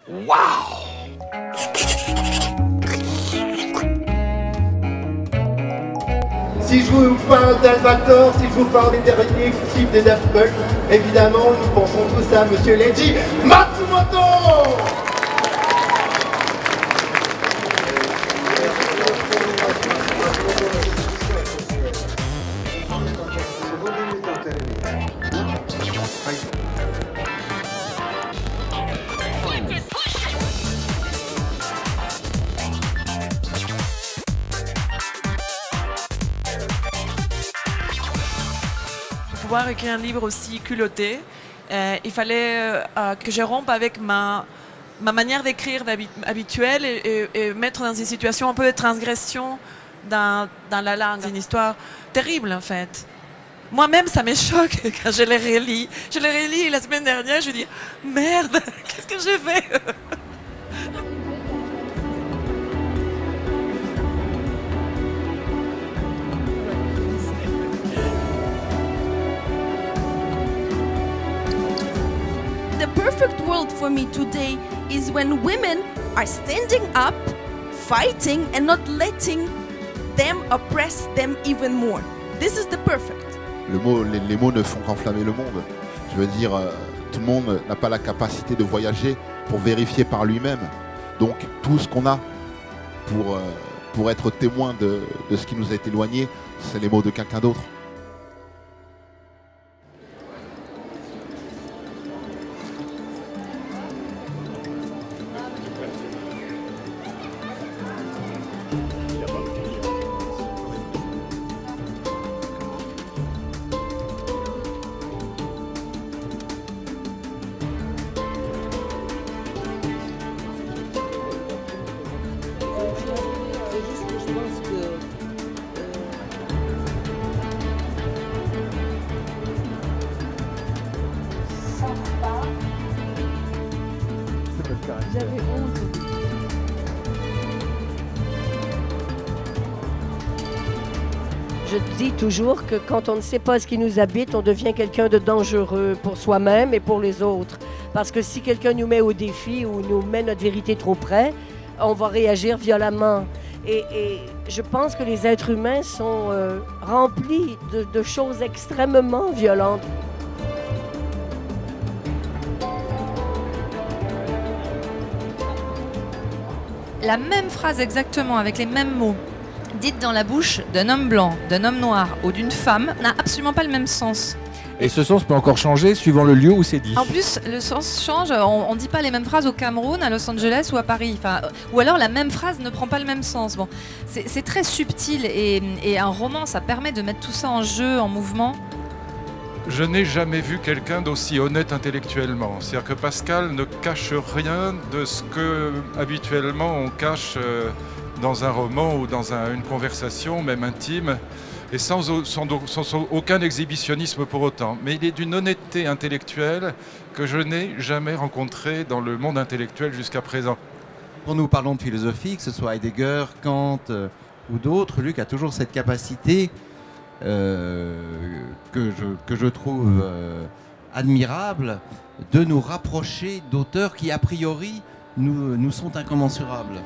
Si je vous parle d'Albator, si je vous parle des derniers clips des Daft Punk, évidemment, nous pensons tous à Monsieur Leiji Matsumoto. Pour pouvoir écrire un livre aussi culotté, il fallait que je rompe avec ma manière d'écrire habituelle et mettre dans une situation un peu de transgression dans la langue. C'est une histoire terrible en fait. Moi-même, ça me choque quand je les relis. Je les relis la semaine dernière, je dis « Merde, qu'est-ce que j'ai fait ?» The perfect world for me today is when women are standing up, fighting and not letting them oppress them even more. This is the perfect. Les mots ne font qu'enflammer le monde. Je veux dire, tout le monde n'a pas la capacité de voyager pour vérifier par lui-même. Donc tout ce qu'on a pour être témoin de ce qui nous est éloigné, c'est les mots de quelqu'un d'autre. J'avais honte. Je dis toujours que quand on ne sait pas ce qui nous habite, on devient quelqu'un de dangereux pour soi-même et pour les autres. Parce que si quelqu'un nous met au défi ou nous met notre vérité trop près, on va réagir violemment. Et je pense que les êtres humains sont remplis de choses extrêmement violentes. La même phrase exactement, avec les mêmes mots, dite dans la bouche d'un homme blanc, d'un homme noir ou d'une femme, n'a absolument pas le même sens. Et ce sens peut encore changer suivant le lieu où c'est dit. En plus, le sens change. On ne dit pas les mêmes phrases au Cameroun, à Los Angeles ou à Paris. Enfin, ou alors la même phrase ne prend pas le même sens. Bon, c'est très subtil et un roman, ça permet de mettre tout ça en jeu, en mouvement. Je n'ai jamais vu quelqu'un d'aussi honnête intellectuellement. C'est-à-dire que Pascal ne cache rien de ce que habituellement on cache dans un roman ou dans une conversation, même intime, et sans aucun exhibitionnisme pour autant. Mais il est d'une honnêteté intellectuelle que je n'ai jamais rencontrée dans le monde intellectuel jusqu'à présent. Quand nous parlons de philosophie, que ce soit Heidegger, Kant ou d'autres, Luc a toujours cette capacité que je trouve admirable de nous rapprocher d'auteurs qui a priori nous sont incommensurables.